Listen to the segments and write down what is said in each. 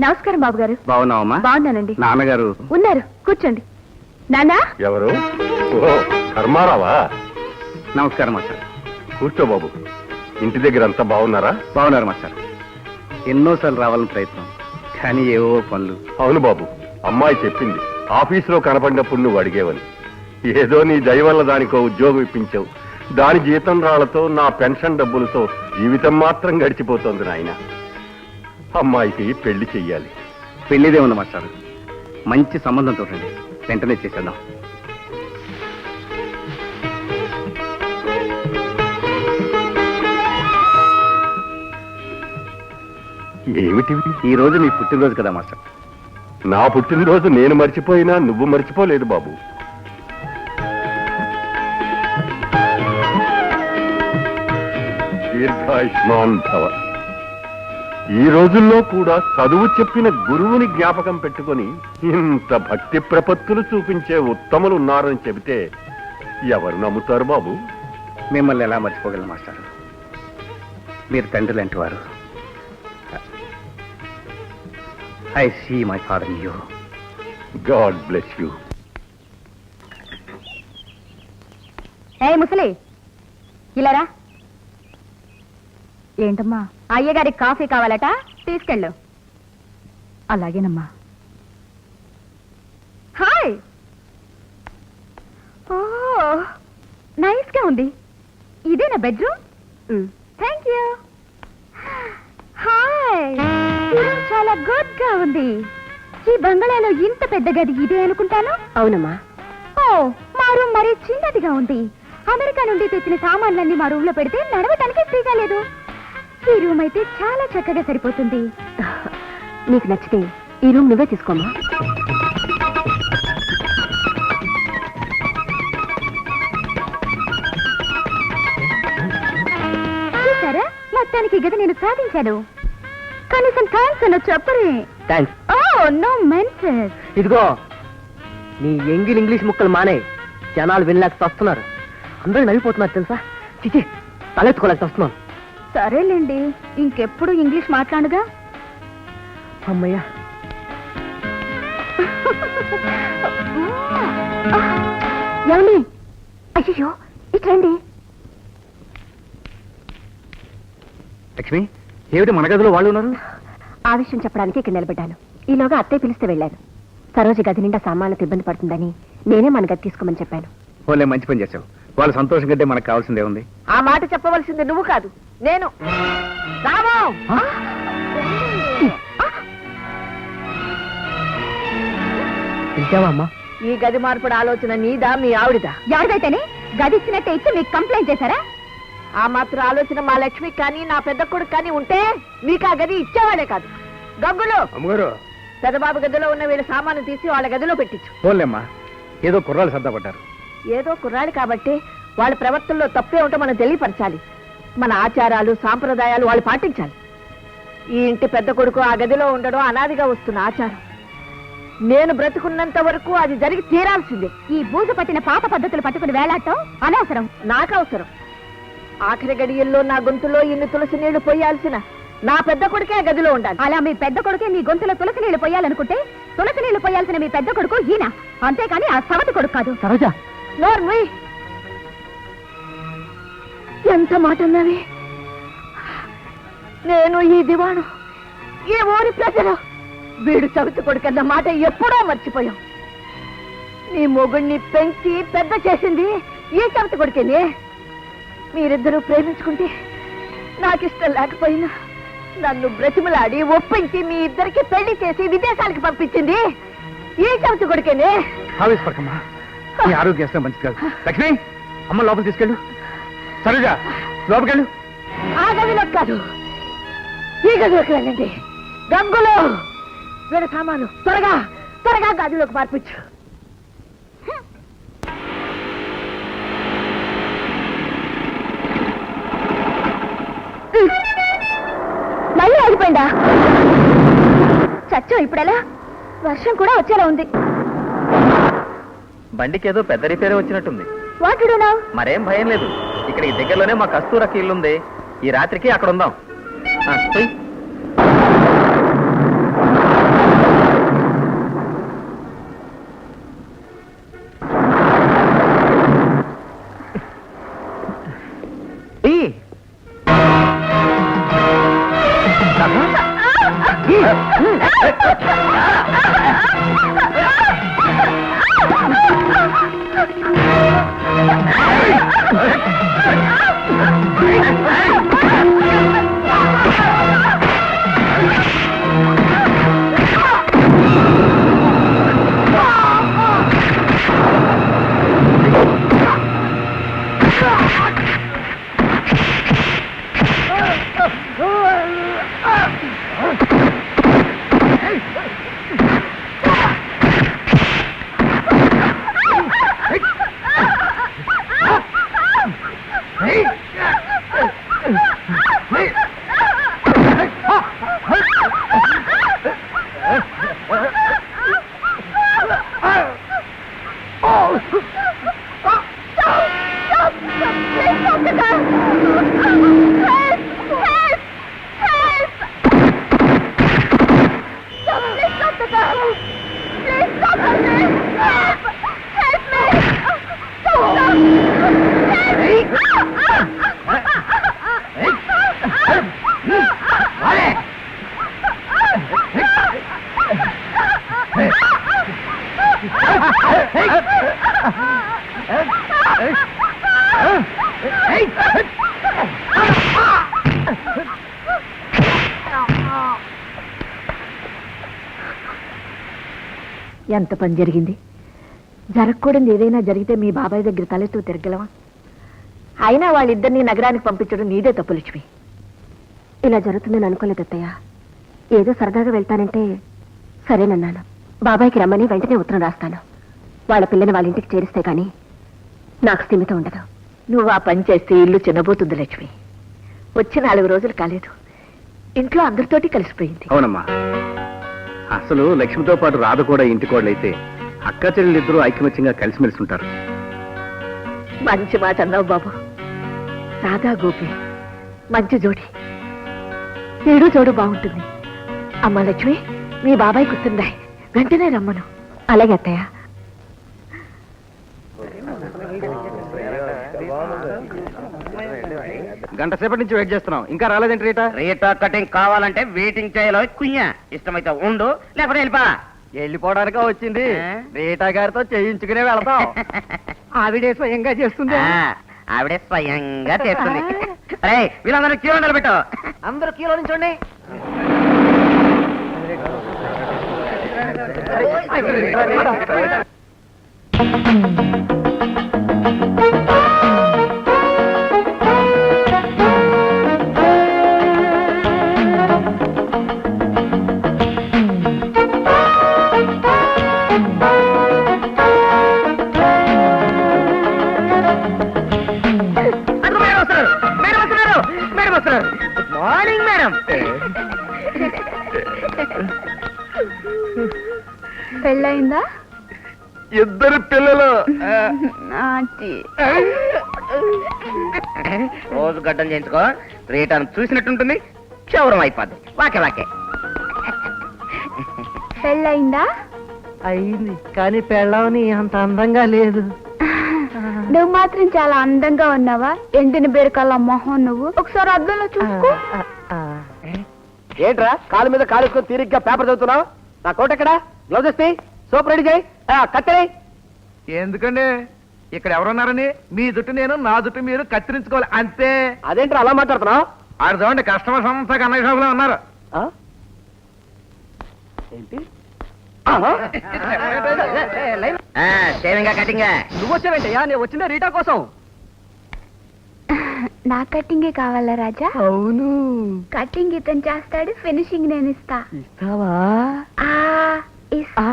నమస్కారం బాబు గారు. బాగున్నావమ్మా? బాగున్నానండి. నాన్నగారు ఉన్నారు, కూర్చోండి. నానా ఎవరు? కర్మారావా? నమస్కారం మాస్టర్. కూర్చో బాబు. ఇంటి దగ్గర అంతా బాగున్నారా? బాగున్నారు మాస్టర్. ఎన్నోసార్లు రావాలని ప్రయత్నం, కానీ ఏవో పనులు. అవును బాబు, అమ్మాయి చెప్పింది ఆఫీసులో కనపడినప్పుడు నువ్వు అడిగేవని. ఏదో నీ దయ వల్ల దానికో ఉద్యోగం ఇప్పించావు. దాని జీతం రాళ్లతో నా పెన్షన్ డబ్బులతో జీవితం మాత్రం గడిచిపోతోంది నాయన. అమ్మాయికి పెళ్లి చెయ్యాలి. పెళ్లిదే ఉంది మాస్టర్. మంచి సంబంధం చూడండి, వెంటనే చేసేద్దాం. ఏమిటివి? ఈ రోజు నీ పుట్టినరోజు కదా మాస్టర్. నా పుట్టినరోజు నేను మర్చిపోయినా నువ్వు మర్చిపోలేదు బాబు. దీర్ఘాయుష్మాన్ భవ. ఈ రోజుల్లో కూడా చదువు చెప్పిన గురువుని జ్ఞాపకం పెట్టుకొని ఇంత భక్తి ప్రపత్తులు చూపించే ఉత్తములు ఉన్నారని చెబితే ఎవరు నమ్ముతారు బాబు? మిమ్మల్ని ఎలా మర్చిపోగలను మాస్టర్? మీరు తండ్రి లాంటి వారు. I see my father in you. God bless you. ఏ ముసలి, ఇలారా. ఏంటమ్మా? అయ్యగారికి కాఫీ కావాలట, తీసుకెళ్ళు. అలాగేనమ్మా. హాయ్. ఓ, నైస్ గా ఉంది. ఇదేనా బెడ్రూమ్? Thank you. హాయ్, చాలా గుడ్ గా ఉంది. ఈ బంగళాలో ఇంత పెద్ద గది ఇదే అనుకుంటాను. అవునమ్మా. ఓ, మా రూమ్ మరీ చిన్నదిగా ఉంది. అమెరికా నుండి తెచ్చిన సామాన్లన్నీ మా రూమ్ లో పెడితే నడవటానికి ఫ్రీగా లేదు. ఈ రూమ్ అయితే చాలా చక్కగా సరిపోతుంది. నీకు నచ్చితే ఈ రూమ్ నువ్వే తీసుకోమా. చూసారా, మొత్తానికి గది నేను సాధించాను. కనీసం థ్యాంక్స్ అన్న చెప్పరే. థ్యాంక్స్. ఓ నో మెన్సెస్. ఇదిగో, నీ ఎంగిల్ ఇంగ్లీష్ ముక్కలు మానే. జనాలు వినలేక వస్తున్నారు. అందరూ నవ్విపోతున్నారు తెలుసా. చిచి, తలెత్తుకోలేక వస్తున్నాను. సరేలేండి, ఇంకెప్పుడు ఇంగ్లీష్ మాట్లాడుగా. అమ్మయ్యా. ఏమండి? అయ్యో, ఇట్లండి. లక్ష్మి, ఏమిటి మన గదిలో వాళ్ళు ఉన్నారు? ఆ విషయం చెప్పడానికి ఇక్కడ నిలబడ్డాను. ఈలోగా అత్తయ్య పిలిస్తే వెళ్ళాను. సరోజు గది నిండా సామాన్లతో ఇబ్బంది పడుతుందని నేనే మన గది తీసుకోమని చెప్పాను. ఓలే, మంచి పని చేసావు. వాళ్ళు సంతోషం కంటే మనకు కావాల్సిందే ఉంది. ఆ మాట చెప్పవలసింది నువ్వు కాదు, నేను. రాము, పిలిచావా అమ్మా? ఈ గది మార్పుడు ఆలోచన నీదా మీ ఆవిడదా? ఎవరిదైతేనే గది ఇచ్చినట్టే ఇచ్చి మీకు కంప్లైంట్ చేశారా? ఆ మాత్రం ఆలోచన మా లక్ష్మికి కానీ నా పెద్ద కొడుకు కానీ ఉంటే మీకు ఆ గది ఇచ్చేవాడే కాదు. గంగులు, అమ్మగారు, పెద్దబాబు గదిలో ఉన్న వీళ్ళ సామాను తీసి వాళ్ళ గదిలో పెట్టించు. పోలేమ్మా, ఏదో కుర్రాలు సర్దపడ్డారు. ఏదో కుర్రాడు కాబట్టి వాళ్ళ ప్రవర్తనలో తప్పే ఉంటే మనం తెలియపరచాలి. మన ఆచారాలు సాంప్రదాయాలు వాళ్ళు పాటించాలి. ఈ ఇంటి పెద్ద కొడుకు ఆ గదిలో ఉండడం అనాదిగా వస్తున్న ఆచారం. నేను బ్రతుకున్నంత వరకు అది జరిగి తీరాల్సిందే. ఈ బూజు పట్టిన పాత పద్ధతులు పట్టుకుని వేలాడటం అనవసరం. నాకు అవసరం. ఆఖరి గడియల్లో నా గొంతులో ఇన్ని తులసి నీళ్లు పోయాల్సిన నా పెద్ద కొడుకే ఆ గదిలో ఉండాలి. అలా మీ పెద్ద కొడుకే మీ గొంతులో తులసి నీళ్లు పోయాలనుకుంటే తులసి నీళ్లు పోయాల్సిన మీ పెద్ద కొడుకు ఈయన, అంతేకాని ఆ సవతి కొడుకు కాదు. సరోజా, నోర్మయ్. ఎంత మాట అన్నవి. నేను ఈ దివాణం, ఈ ఊరి ప్రజలు వీడు చవితి కొడుకన్న మాట ఎప్పుడో మర్చిపోయాం. నీ మొగుణ్ణి పెంచి పెద్ద చేసింది ఈ చవితి కొడుకేనే. మీరిద్దరూ ప్రేమించుకుంటే నాకిష్టం లేకపోయినా నన్ను బ్రతిమలాడి ఒప్పించి మీ ఇద్దరికి పెళ్లి చేసి విదేశాలకు పంపించింది ఈ చవితి కొడుకేనే. ఆవేశపడకమ్మా, నీ ఆరోగ్యం మంచిది కాదు. లక్ష్మి, అమ్మ లోపల తీసుకెళ్ళు. సరేగా, లోపలికెళ్ళు. ఆ గదిలోకి కాదు, ఈ గదిలోకి వెళ్ళండి. గంగులు, వీడ సామాను త్వరగా త్వరగా గదిలోకి మార్పించు. మళ్ళీ ఆగిపోయిందా? చచ్చో, ఇప్పుడెలా? వర్షం కూడా వచ్చేలా ఉంది. బండికి ఏదో పెద్ద రిపేర్ వచ్చినట్టుంది. What do now? మరేం భయం లేదు. ఇక్కడికి దగ్గరలోనే మా కస్తూరకి ఇల్లుంది. ఈ రాత్రికి అక్కడ ఉందాం. పోయి ఎంత పని జరిగింది. జరగకూడదు ఏదైనా జరిగితే మీ బాబాయ్ దగ్గర తలెత్తు తిరగలవా? అయినా వాళ్ళిద్దరినీ నగరానికి పంపించడం నీదే తప్పు లక్ష్మి. ఇలా జరుగుతుందని అనుకోలేదు అత్తయ్య. ఏదో సరదాగా వెళ్తానంటే సరేనన్నాను. బాబాయ్కి రమ్మని వెంటనే ఉత్తరం రాస్తాను. వాళ్ళ పిల్లని వాళ్ళ ఇంటికి చేరిస్తే కానీ నాకు స్థిమితం ఉండదు. నువ్వు ఆ పని చేస్తే ఇల్లు చిన్నబోతుంది లక్ష్మి. వచ్చి 4 రోజులు కాలేదు, ఇంట్లో అందరితోటి కలిసిపోయింది. అవునమ్మా, అసలు లక్ష్మితో పాటు రాధ కూడా ఇంటి కోడలైతే అక్క చెల్లెలిద్దరూ ఐకమత్యంగా కలిసిమెలిసి ఉంటారు. మంచి మాట అన్నావు బాబు. రాధా గోపి మంచి జోడి, ఏడు జోడు బాగుంటుంది. అమ్మ లక్ష్మి, మీ బాబాయ్ గుర్తుందా? వెంటనే రమ్మను. అలాగే అత్తయ్య. గంట సేపటి నుంచి వెయిట్ చేస్తున్నాం, ఇంకా రాలేదేంటి రీటా? రీటా కటింగ్ కావాలంటే వెయిటింగ్ చేయాలో కుయ్యా. ఇష్టమైతే ఉండు, లేకపోతే వెళ్ళిపా. వెళ్ళిపోవడానికే వచ్చింది. రీటా గారితో చేయించుకునే వెళతాం. ఆవిడే స్వయంగా చేస్తుంది. ఆవిడే స్వయంగా చేస్తుంది. అరే వీళ్ళందరూ క్యూ నిలబెట్టు. అందరూ క్యూలో నుంచోండి. Morning madam. పెళ్ళయిందా? ఇద్దరు పిల్లలు. రోజు గడ్డం చేయించుకో, రీటాను చూసినట్టుంటుంది, క్షౌరం అయిపోద్ది. వాకే వాకే. పెళ్ళయిందా? అయింది, కానీ పెళ్ళవని అంత అందంగా లేదు. నువ్వు మాత్రం చాలా అందంగా ఉన్నావా? ఎండిన బీరకాల మొహం నువ్వు. ఒకసారి అద్దంలో చూసుకో. ఏంట్రా కాలు మీద కాలేసుకొని తీరిగ్గా పేపర్ చదువుతున్నావు? నా కోట్ ఎక్కడా? గ్లౌజ్ వేస్తే సోప్ రెడీ చేయి, కత్తెరై. ఎందుకండి ఇక్కడ ఎవరున్నారని? మీ జుట్టు నేను, నా జుట్టు మీరు కత్తిరించుకోవాలి అంతే. అదేంట్రా అలా మాట్లాడుతున్నావు? ఆడు చూడండి, కస్టమర్స్ అంతా కన్నయ్య షాపులో ఉన్నారు. ఏంటి? Shaving cutting. నువ్వు వచ్చావేంటయ్యా? నేను వచ్చిన రీటా కోసం. నా కటింగే కావాలా రాజా? అవును. కటింగ్ ఇతను చేస్తాడు, ఫినిషింగ్ నేను ఇస్తా. ఇస్తావా? ఇస్తా.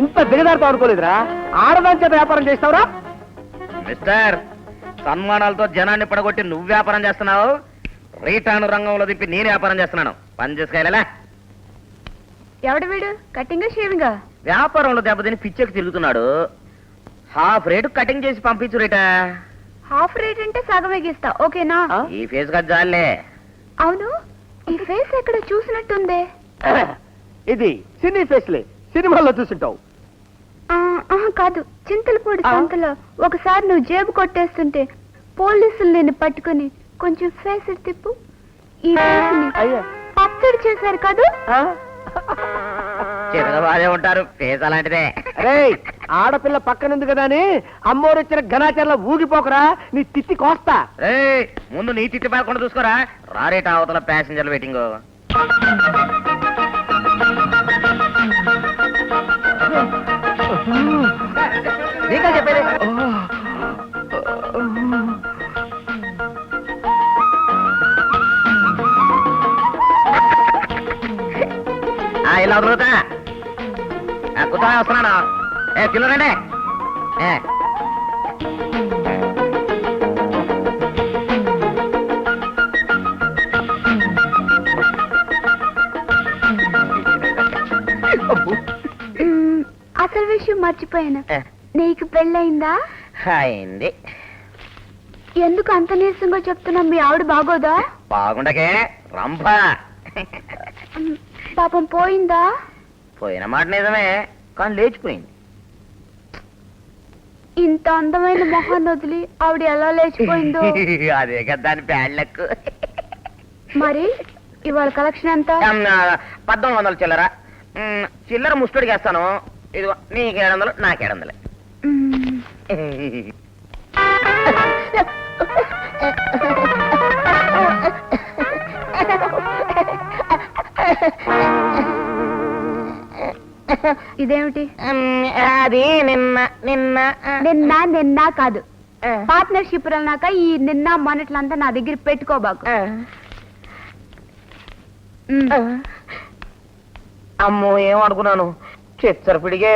ఇంత దిగదారుతో అనుకోలేదురా. ఆడదాని చేత వ్యాపారం చేస్తావురా? మిస్టర్, సన్మానాలతో జనాన్ని పడగొట్టి నువ్వు వ్యాపారం చేస్తున్నావు, రీటాను రంగంలో దిప్పి నేను వ్యాపారం చేస్తున్నాను. పని చేసుకెళ్ళా. ఎవడు వీడు? Cutting shaving? వ్యాపారంలో దెబ్బతిని పిచ్చెక్కి తిరుగుతున్నాడు. హాఫ్ రేటు కటింగ్ చేసి పంపించు రీటా. హాఫ్ రేట్ అంటే సగం ఎగిస్తా, ఓకేనా? ఈ ఫేస్ గా జాలే. అవును, ఈ ఫేస్ ఎక్కడ చూసినట్టుందే. ఇది సినీ ఫేస్లే, సినిమాల్లో చూసుంటావు. కాదు, చింతలపూడి సంతలో ఒకసారి నువ్వు జేబు కొట్టేస్తుంటే పోలీసులు నిన్ను పట్టుకుని కొంచెం ఫేస్ తిప్పు. ఈ ఫేస్ ని అయ్యా పచ్చడి చేశారు కాదు. చిన్నగా బాధే ఉంటారు, ఫేస్ అలాంటిదే. అరే ఆడపిల్ల పక్కనుంది కదా అని అమ్మోరు వచ్చిన ఘనాచారంలో ఊగిపోకరా, నీ తిత్తి కోస్తా. రేయ్, ముందు నీ తిట్టి పారకుండా చూసుకోరా. రారేట అవతల ప్యాసింజర్లు వెయిటింగ్. నీకా చెప్పేది. ఇలా వదులుతా కూర్చొని వస్తున్నాను. చిల్లరండి. అసలు విషయం మర్చిపోయాను. నీకు పెళ్ళయిందా? అయింది. ఎందుకు అంత నీరసంగా చెప్తున్నా? మీ ఆవిడ బాగోదా? బాగుండకే రంభ. పాపం పోయిందా? పోయిన మాట నిజమే, కానీ లేచిపోయింది. ఇంత అందమైన మొహాన్ని వదిలి ఆవిడ ఎలా లేచిపోయిందో. అదే కదా దాని ప్యాడ్లకు. మరి ఇవాళ కలెక్షన్ ఎంత? 1800 చిల్లర. చిల్లర ముస్టుడికి వేస్తాను. ఇదిగో నీకు 700, నాకు 700. ఇదేమిటి? అది నిన్న నిన్న నిన్న నిన్న కాదు, పార్ట్నర్షిప్ అన్నాక ఈ నిన్న మొన్నట్లంతా నా దగ్గర పెట్టుకోబాకు. అమ్మో ఏమనుకున్నాను, చిచ్చర పిడిగే.